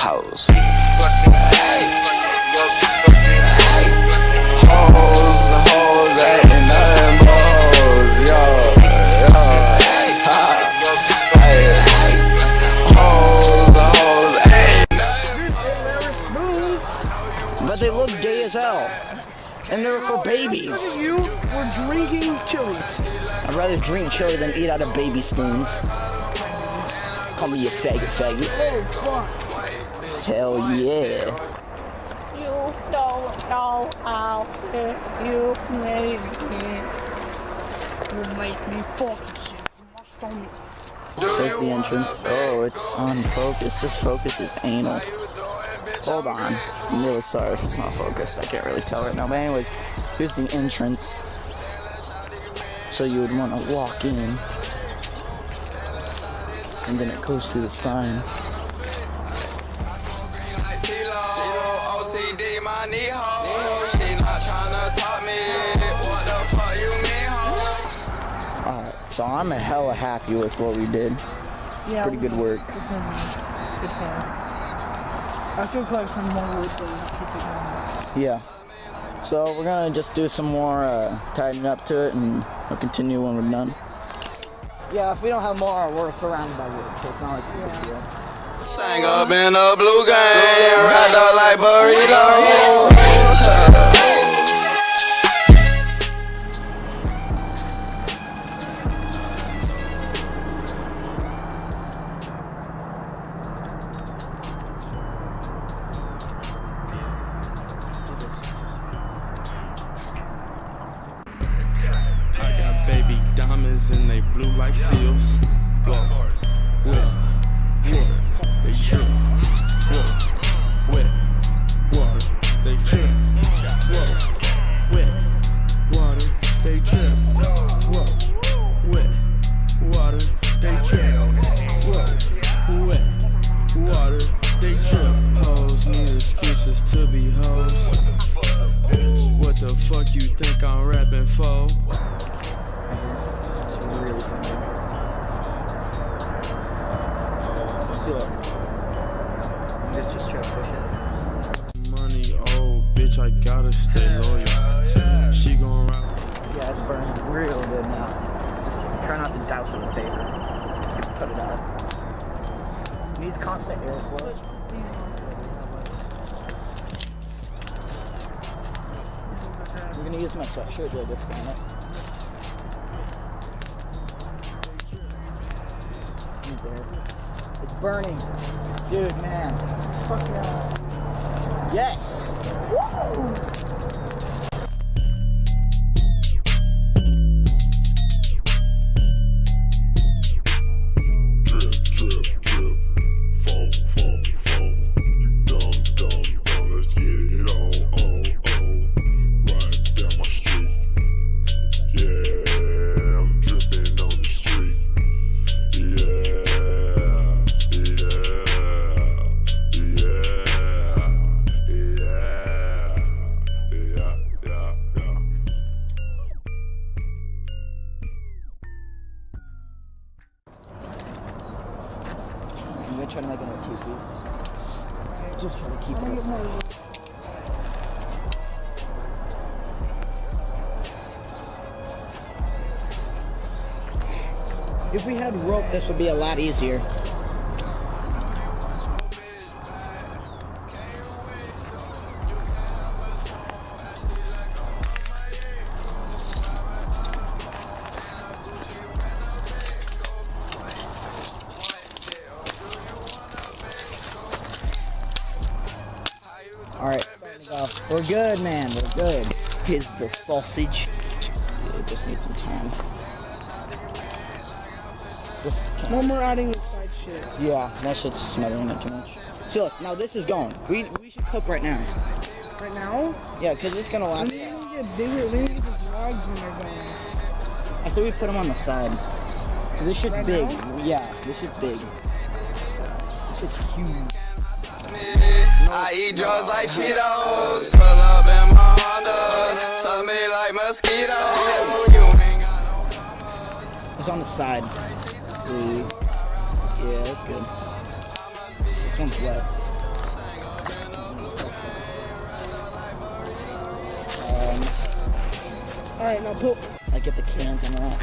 hoes. Hoes ain't nothing but hoes, yo. Hoes ain't nothing. But they look gay as hell. And they're for babies. You were drinking chili. I'd rather drink chili than eat out of baby spoons. Call me a faggot. Oh, fuck. Hell yeah. You don't know how you made me. You make me fucking sick in my stomach. There's the entrance. Oh, it's on focus. This focus is anal. Hold on. I'm really sorry if it's not focused. I can't really tell right now. But anyways, here's the entrance. So you would want to walk in. And then it goes through the spine. Alright, so I'm hella happy with what we did. Yeah, pretty good work. Good fun. I still collect some more wood, but keep it going. Yeah. So we're gonna just do some more tidying up to it, and we'll continue when we're done. Yeah, if we don't have more, we're surrounded by wood, so it's not like a big deal. Sang up in a blue game, wrapped up like burritos. Baby diamonds and they blue like seals. Whoa, wet, water, they drip. Whoa, wet, water, they drip. Whoa, wet, water, they drip. Whoa, wet, water, they drip. Whoa, wet, water, they drip. Hoes need excuses to be hoes. What the fuck you think I'm rapping for? Just try to push it. Money, oh bitch, I gotta stay loyal. She gon' ride. Yeah, it's burning real good now. Try not to douse it with paper. Just put it out. It needs constant airflow. I'm gonna use my sweatshirt to just fan it. Needs air. It's burning. Dude, man. Fuck yeah. Yes! Woo! I'm gonna try to make it a 2 feet. Just try to keep it. If we had rope, this would be a lot easier. Alright, we're good, man, we're good. Here's the sausage. Yeah, it just needs some time. No more adding the side shit. Yeah, that shit's smothering it too much. See, look, now this is going. We should cook right now. Right now? Yeah, because it's gonna last. They're gonna get bigger. They're gonna get the vlogs when they're going. I said we put them on the side. This shit's Right big. now? Yeah, this shit's big. This shit's huge. I eat drugs like Cheetos, pull up in my Honda, suck me like mosquitoes. You ain't got no. It's on the side. Yeah, that's good. This one's wet. Alright, now pull. I get the camera out.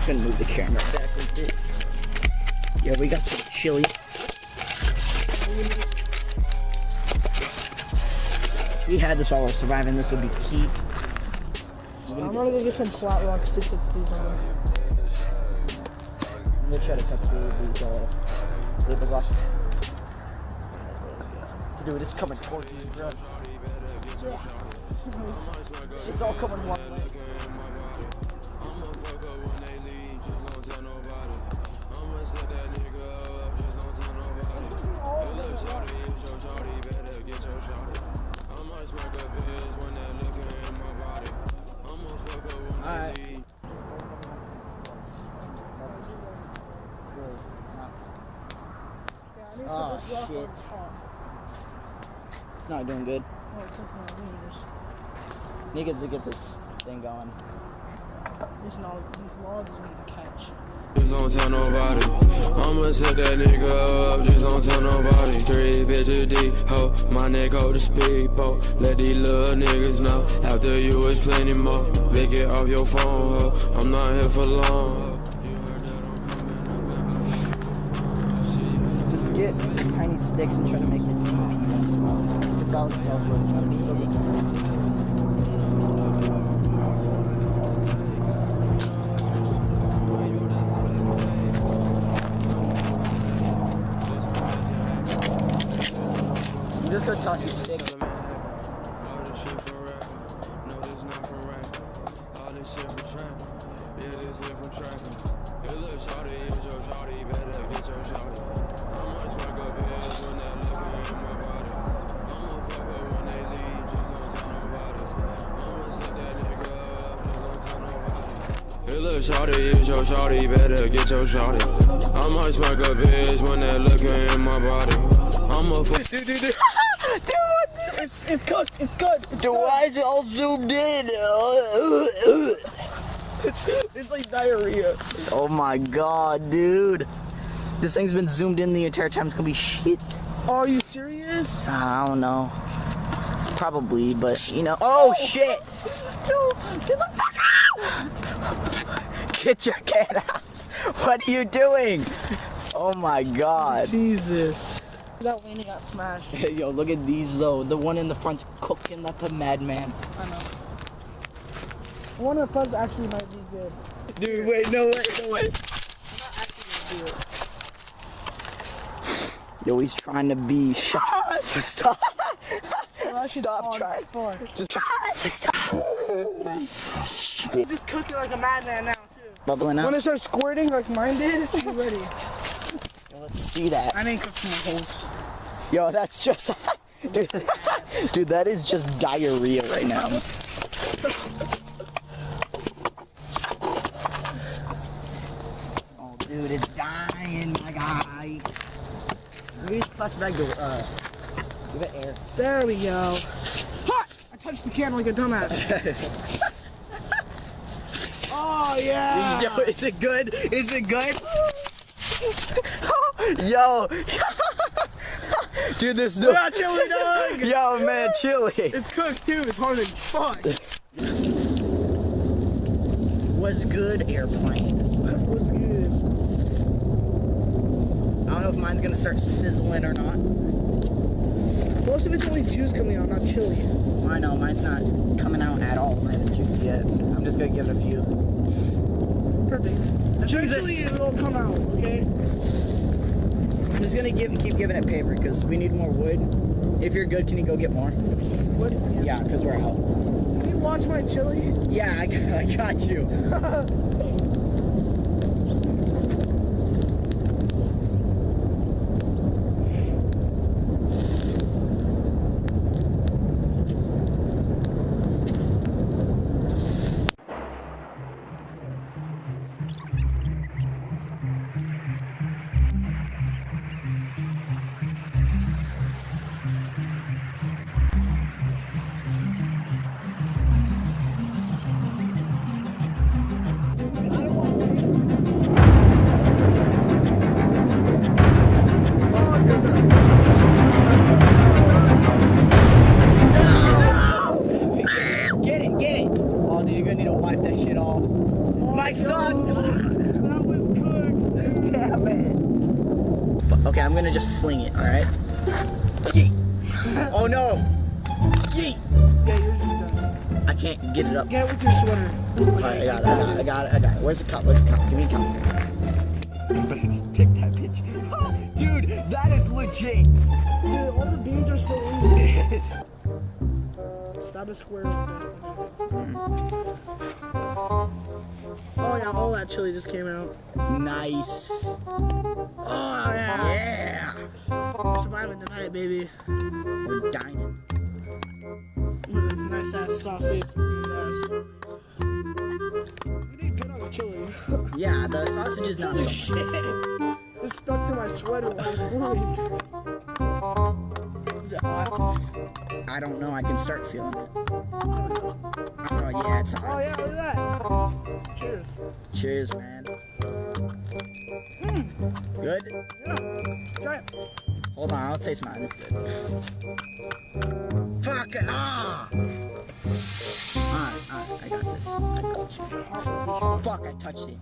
Gonna move the camera back a bit. Yeah, we got some chili. If we had this while we're surviving, this would be key. I'm gonna go get some flat rocks to cook these on. I'm gonna try to cut through these labels off. Dude, it's coming towards you, bro. It's all coming one way. Oh shit. It's not doing good. Need to get this thing going. These logs need to catch. Just don't tell nobody. I'ma set that nigga up, just don't tell nobody. 3 bitches deep, ho, my neck hold the speedboat. Let these little niggas know, after you is plenty more. Lick it off your phone, ho, I'm not here for long. Just get tiny sticks and try to make it CP. It's all just go toss your sticks. Shawty, is your shawty, better get your shawty. I might smack a bitch when that liquor in my body. I'm a fuck. Dude, it's good, it's good. Dude, why is it all zoomed in? It's like diarrhea. Oh my god, dude. This thing's been zoomed in the entire time. It's gonna be shit. Are you serious? I don't know. Probably, but you know. Oh shit! Get the fuck out! Get your can out! What are you doing? Oh my god. Jesus. That Wayne got smashed. Yo, look at these though. The one in the front's cooking like a madman. I know. The one in the front actually might be good. Dude, wait, no way. I'm not actually gonna do it. Yo, he's trying to be shot. Stop. Stop trying. Stop. He's just cooking like a madman now, too. Bubbling out. When it starts squirting like mine did, be ready. Yo, let's see that. I didn't cut some holes. Yo, that's just... Dude, that is just diarrhea right now. Oh, dude, it's dying, my guy. Maybe this plastic bag go, give it air. There we go. Ha! I touched the can like a dumbass. Oh, yeah. Yo, is it good? Is it good? Yo. Dude, this Yeah, chili dog. Yo, man, chili. It's cooked too. It's hard as fuck. Was good, airplane. What's good? I don't know if mine's gonna start sizzling or not. Most of it's only juice coming out, not chili. I know, mine's not coming out at all. I haven't juice yet. I'm just gonna give it a few. Perfect. Eventually it'll come out, okay? I'm just gonna keep giving it paper because we need more wood. If you're good, can you go get more? What? Yeah, because we're out. Can you watch my chili? Yeah, I got you. That was good. Damn it. Okay, I'm gonna just fling it, alright? Yeet. Oh no! Yeet! Yeah, yours is done. I can't get it up. Get it with your sweater. Alright, I got it. Where's the cup? Give me a cup. Better just pick that bitch. Dude, that is legit. Dude, all the beans are still in there. Stop a square. Oh yeah, all that chili just came out. Nice. Oh yeah. Yeah. We're surviving tonight, baby. We're dining. With this nice ass sausage. You did good on the chili. Yeah, the sausage is not so much. Shit. It's stuck to my sweater while I flew it. Is it hot? I don't know, I can start feeling it. Oh yeah, it's Oh hot. yeah, look at that. Cheers. Cheers, man. Good? Yeah. Try it. Hold on, I'll taste mine. It's good. Fuck it! Ah! Alright, I got this. Fuck, I touched it.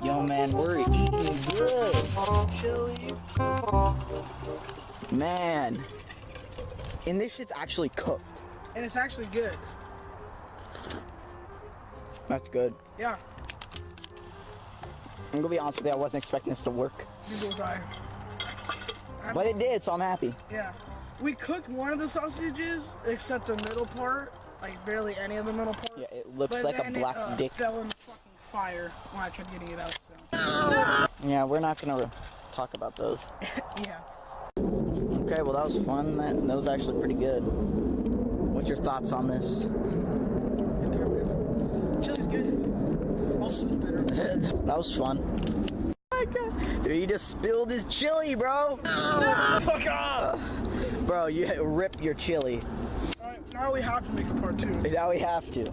Yo, man, we're eating good. Chili. Man. And this shit's actually cooked. And it's actually good. That's good. Yeah. I'm gonna be honest with you, I wasn't expecting this to work. You bullseye. But it did, so I'm happy. Yeah. We cooked one of the sausages, except the middle part. Like, barely any of the middle part. Yeah, it looks But like a then black it, dick. fell in the fucking fire when I tried getting it out, so. Yeah, we're not gonna talk about those. Yeah. Okay, well that was fun. That was actually pretty good. What's your thoughts on this? Chili's good. Also better. That was fun. Oh my god. Dude, you just spilled his chili, bro. No, fuck off! Bro, you ripped your chili. Alright, now we have to make a part 2. Now we have to.